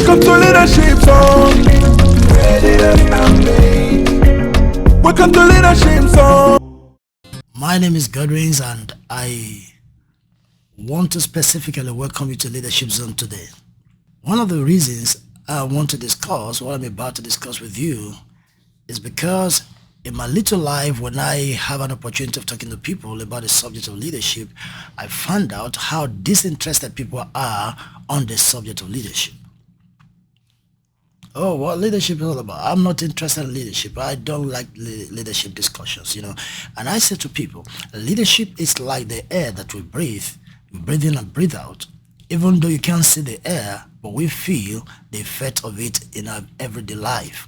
Welcome to Leadership Zone. Welcome to Leadership Zone. My name is Godwyns and I want to specifically welcome you to Leadership Zone today. One of the reasons I want to discuss what I'm about to discuss with you is because in my little life, when I have an opportunity of talking to people about the subject of leadership, I found out how disinterested people are on the subject of leadership. Oh, what leadership is all about? I'm not interested in leadership. I don't like leadership discussions, And I say to people, leadership is like the air that we breathe. We breathe in and breathe out. Even though you can't see the air, but we feel the effect of it in our everyday life.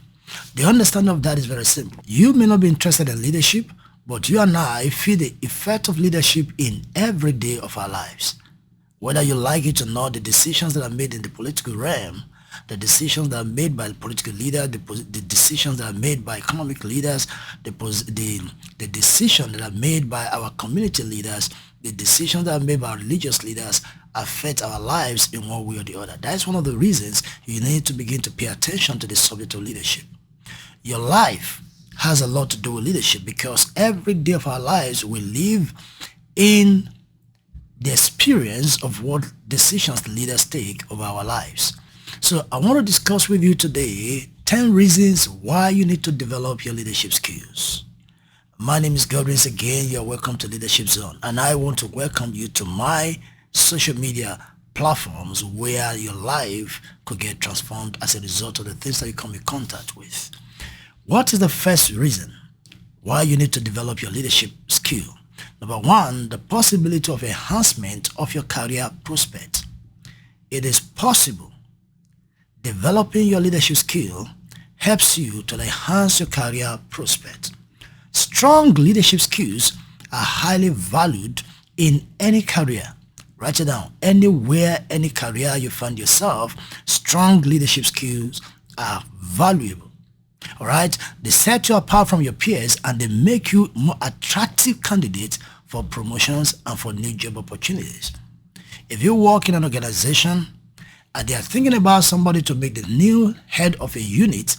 The understanding of that is very simple. You may not be interested in leadership, but you and I feel the effect of leadership in every day of our lives. Whether you like it or not, the decisions that are made in the political realm, the decisions that are made by political leaders, the decisions that are made by economic leaders, the decisions that are made by our community leaders, the decisions that are made by our religious leaders affect our lives in one way or the other. That's one of the reasons you need to begin to pay attention to the subject of leadership. Your life has a lot to do with leadership because every day of our lives we live in the experience of what decisions the leaders take over our lives. So I want to discuss with you today 10 reasons why you need to develop your leadership skills. My name is Godwyns again. You're welcome to Leadership Zone, and I want to welcome you to my social media platforms where your life could get transformed as a result of the things that you come in contact with. What is the first reason why you need to develop your leadership skill? Number one, the possibility of enhancement of your career prospect. It is possible. Developing your leadership skill helps you to enhance your career prospect. Strong leadership skills are highly valued in any career. Write it down. Anywhere, any career you find yourself, strong leadership skills are valuable. All right? They set you apart from your peers and they make you more attractive candidate for promotions and for new job opportunities. If you work in an organization and they are thinking about somebody to make the new head of a unit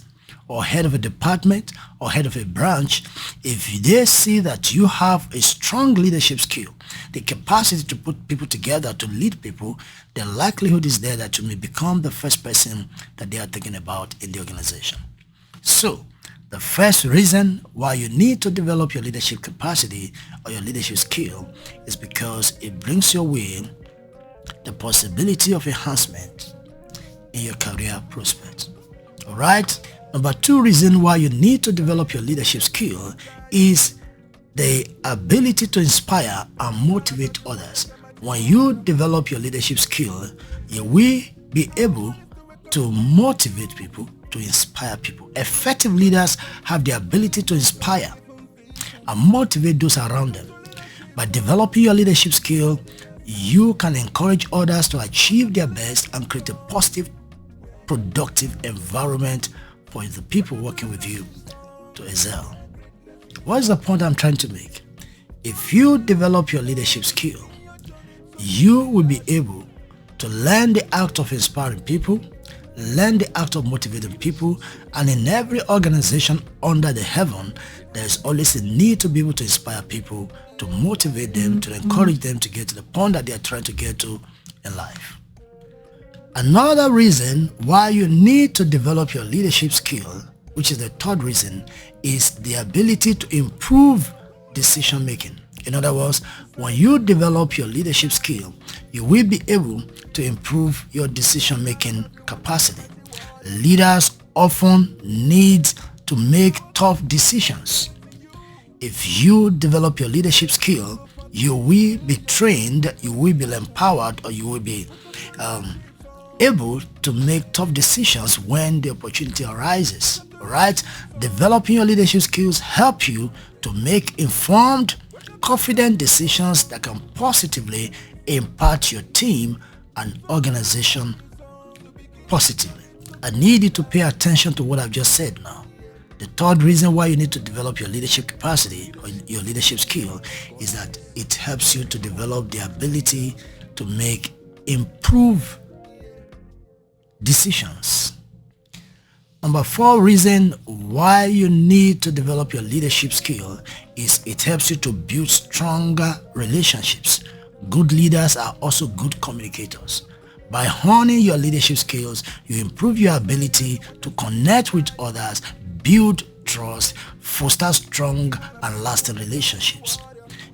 or head of a department or head of a branch, if they see that you have a strong leadership skill, the capacity to put people together, to lead people, the likelihood is there that you may become the first person that they are thinking about in the organization. So, the first reason why you need to develop your leadership capacity or your leadership skill is because it brings your way the possibility of enhancement in your career prospects. All right? Number two reason why you need to develop your leadership skill is the ability to inspire and motivate others. When you develop your leadership skill, you will be able to motivate people, to inspire people. Effective leaders have the ability to inspire and motivate those around them. By developing your leadership skill, you can encourage others to achieve their best and create a positive, productive environment for the people working with you to excel. What is the point I'm trying to make? If you develop your leadership skill, you will be able to learn the act of inspiring people, learn the act of motivating people, and in every organization under the heaven, there is always a need to be able to inspire people, to motivate them, to encourage them to get to the point that they are trying to get to in life. Another reason why you need to develop your leadership skill, which is the third reason, is the ability to improve decision making. In other words, when you develop your leadership skill, you will be able to improve your decision making capacity. Leaders often need to make tough decisions. If you develop your leadership skill, you will be trained, you will be empowered, or you will be able to make tough decisions when the opportunity arises. All right? Developing your leadership skills help you to make informed, confident decisions that can positively impact your team and organization positively. I need you to pay attention to what I've just said now. The third reason why you need to develop your leadership capacity or your leadership skill is that it helps you to develop the ability to make improve decisions. Number 4 reason why you need to develop your leadership skill is it helps you to build stronger relationships. Good leaders are also good communicators. By honing your leadership skills, you improve your ability to connect with others, build trust, foster strong and lasting relationships.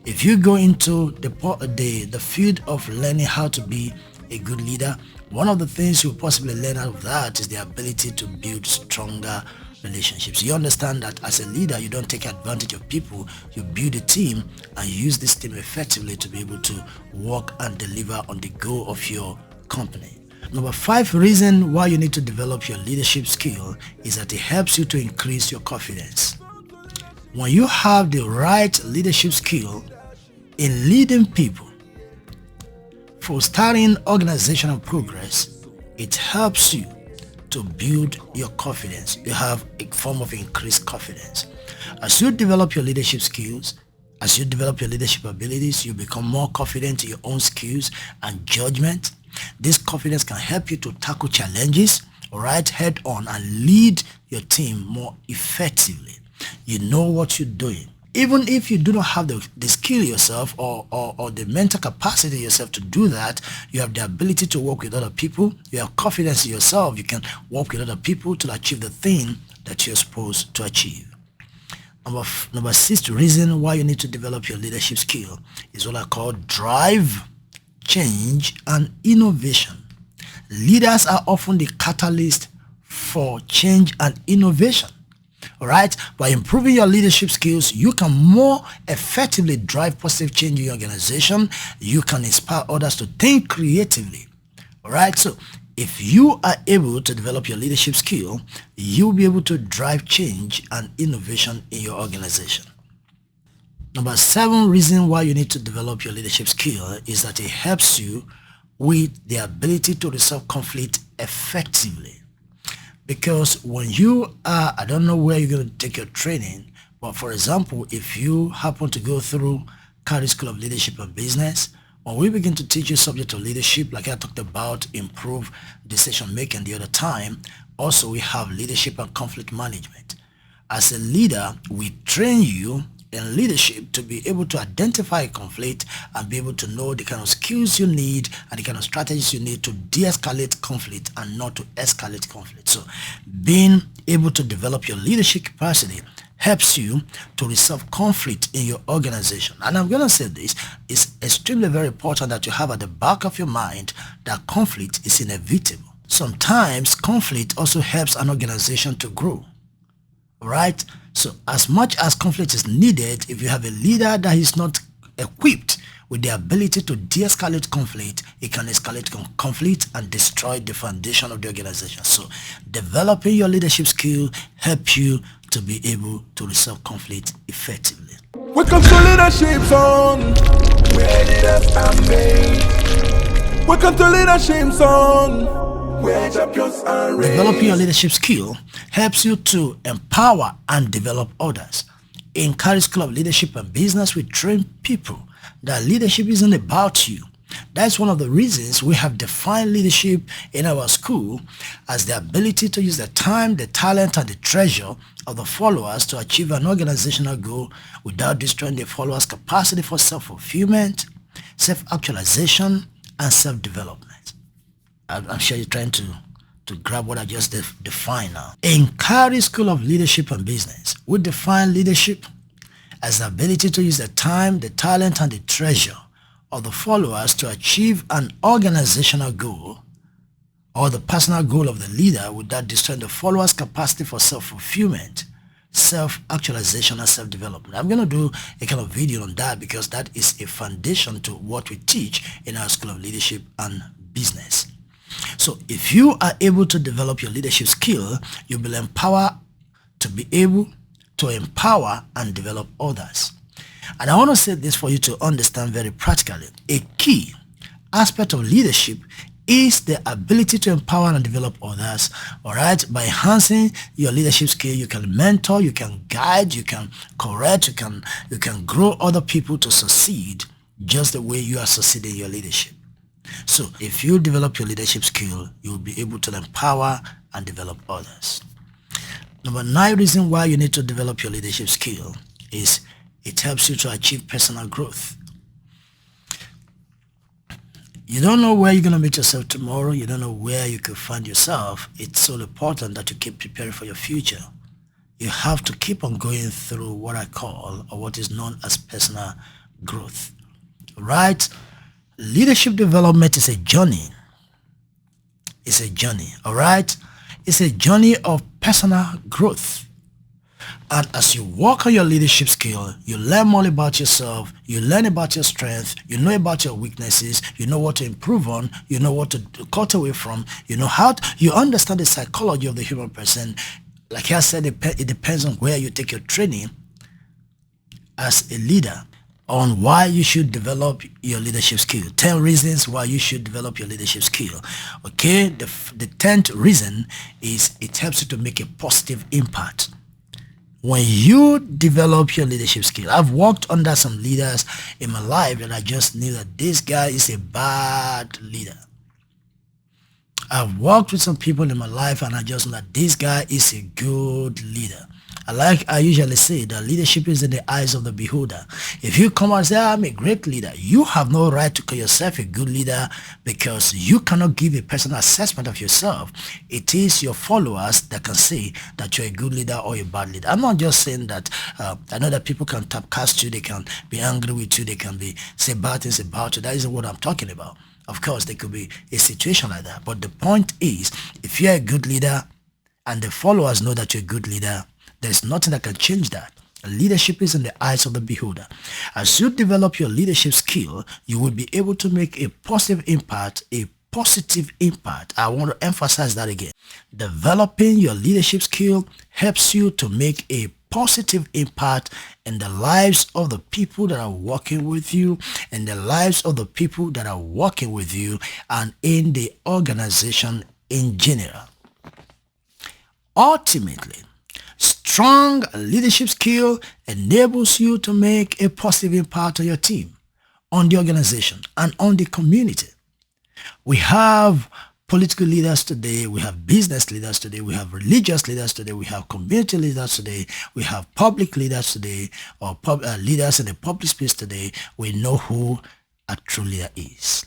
If you go into the field of learning how to be a good leader, one of the things you'll possibly learn out of that is the ability to build stronger relationships. You understand that as a leader, you don't take advantage of people. You build a team and use this team effectively to be able to work and deliver on the goal of your company. Number 5 reason why you need to develop your leadership skill is that it helps you to increase your confidence. When you have the right leadership skill in leading people, for starting organizational progress, it helps you to build your confidence. You have a form of increased confidence. As you develop your leadership skills, as you develop your leadership abilities, you become more confident in your own skills and judgment. This confidence can help you to tackle challenges, right, head on, and lead your team more effectively. You know what you're doing. Even if you do not have the skill yourself or the mental capacity yourself to do that, you have the ability to work with other people. You have confidence in yourself. You can work with other people to achieve the thing that you're supposed to achieve. Number 6 reason why you need to develop your leadership skill is what I call drive, change, and innovation. Leaders are often the catalyst for change and innovation. All right, by improving your leadership skills, you can more effectively drive positive change in your organization. You can inspire others to think creatively. All right, so if you are able to develop your leadership skill, you'll be able to drive change and innovation in your organization. Number 7 reason why you need to develop your leadership skill is that it helps you with the ability to resolve conflict effectively. Because when you are, I don't know where you're going to take your training, but for example, if you happen to go through Carey School of Leadership and Business, when we begin to teach you subject of leadership, like I talked about, improve decision making the other time, also we have leadership and conflict management. As a leader, we train you in leadership to be able to identify a conflict and be able to know the kind of skills you need and the kind of strategies you need to de-escalate conflict and not to escalate conflict. So being able to develop your leadership capacity helps you to resolve conflict in your organization. And I'm going to say this, it's extremely very important that you have at the back of your mind that conflict is inevitable. Sometimes conflict also helps an organization to grow. Right? So as much as conflict is needed, if you have a leader that is not equipped with the ability to de-escalate conflict, it can escalate conflict and destroy the foundation of the organization. So developing your leadership skill helps you to be able to resolve conflict effectively. Welcome to Leadership Zone, where leaders are made. Welcome to Leadership Zone, where champions are raised. Developing your leadership skill helps you to empower and develop others. In Carey School of Leadership and Business, we train people that leadership isn't about you. That's one of the reasons we have defined leadership in our school as the ability to use the time, the talent, and the treasure of the followers to achieve an organizational goal without destroying the followers' capacity for self-fulfillment, self-actualization, and self-development. I'm sure you're trying to grab what I just defined now. In Carey School of Leadership and Business, we define leadership as the ability to use the time, the talent, and the treasure of the followers to achieve an organizational goal or the personal goal of the leader without destroying the followers' capacity for self-fulfillment, self-actualization, and self-development. I'm going to do a kind of video on that because that is a foundation to what we teach in our School of Leadership and Business. So if you are able to develop your leadership skill, you will empower to be able to empower and develop others. And I want to say this for you to understand very practically. A key aspect of leadership is the ability to empower and develop others. All right, by enhancing your leadership skill, you can mentor, you can guide, you can correct, you can grow other people to succeed just the way you are succeeding in your leadership. So if you develop your leadership skill, you'll be able to empower and develop others. Number 9 reason why you need to develop your leadership skill is it helps you to achieve personal growth. You don't know where you're going to meet yourself tomorrow. You don't know where you could find yourself. It's so important that you keep preparing for your future. You have to keep on going through what I call, or what is known as, personal growth. Right? Leadership development is a journey. It's a journey, all right? It's a journey of personal growth. And as you work on your leadership skill, you learn more about yourself, you learn about your strength, you know about your weaknesses, you know what to improve on, you know what to cut away from, you know you understand the psychology of the human person. Like I said, it depends on where you take your training as a leader on why you should develop your leadership skill. 10 reasons why you should develop your leadership skill. Okay, the 10th reason is it helps you to make a positive impact. When you develop your leadership skill, I've worked under some leaders in my life that I just knew that this guy is a bad leader. I've worked with some people in my life and I just know that this guy is a good leader. I usually say that leadership is in the eyes of the beholder. If you come and say, I'm a great leader, you have no right to call yourself a good leader because you cannot give a personal assessment of yourself. It is your followers that can say that you're a good leader or a bad leader. I'm not just saying that. I know that people can typecast you, they can be angry with you, they can say bad things about you. That isn't what I'm talking about. Of course, there could be a situation like that. But the point is, if you're a good leader and the followers know that you're a good leader, there's nothing that can change that. Leadership is in the eyes of the beholder. As you develop your leadership skill, you will be able to make a positive impact, I want to emphasize that again. Developing your leadership skill helps you to make a positive impact in the lives of the people that are working with you, in the lives of the people that are working with you, and in the organization in general. Ultimately, strong leadership skill enables you to make a positive impact on your team, on the organization, and on the community. We have political leaders today, we have business leaders today, we have religious leaders today, we have community leaders today, we have public leaders today, or leaders in the public space today. We know who a true leader is.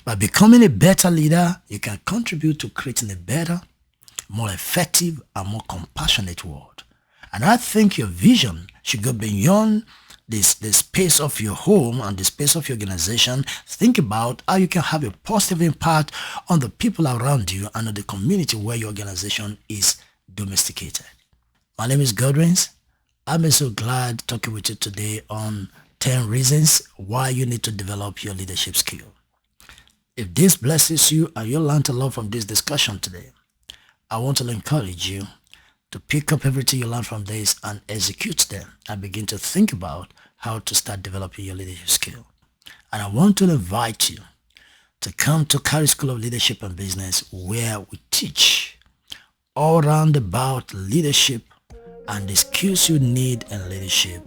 By becoming a better leader, you can contribute to creating a better, more effective, and more compassionate world. And I think your vision should go beyond the space of your home and the space of your organization. Think about how you can have a positive impact on the people around you and on the community where your organization is domesticated. My name is Godwyns. I'm so glad talking with you today on 10 reasons why you need to develop your leadership skill. If this blesses you and you learned a lot from this discussion today, I want to encourage you to pick up everything you learn from this and execute them and begin to think about how to start developing your leadership skill. And I want to invite you to come to Carey School of Leadership and Business, where we teach all around about leadership and the skills you need in leadership.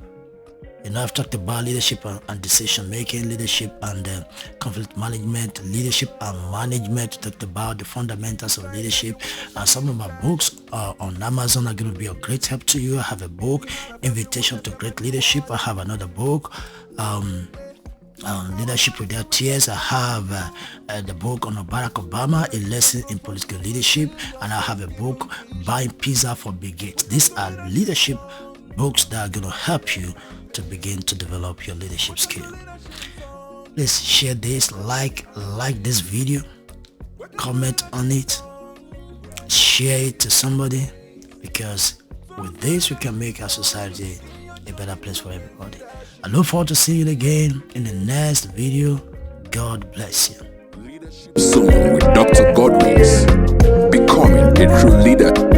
You know, I've talked about leadership and decision making, leadership and conflict management, leadership and management. We talked about the fundamentals of leadership. And some of my books on Amazon are going to be of great help to you. I have a book, Invitation to Great Leadership. I have another book, Leadership Without Tears. I have the book on Barack Obama, A Lesson in Political Leadership. And I have a book, Buying Pizza for Bill Gates. These are leadership books that are going to help you to begin to develop your leadership skill. Please share this, like this video, comment on it, share it to somebody, because with this we can make our society a better place for everybody. I look forward to seeing you again in the next video. God bless you. Soon with Dr. Godwyns, becoming a true leader.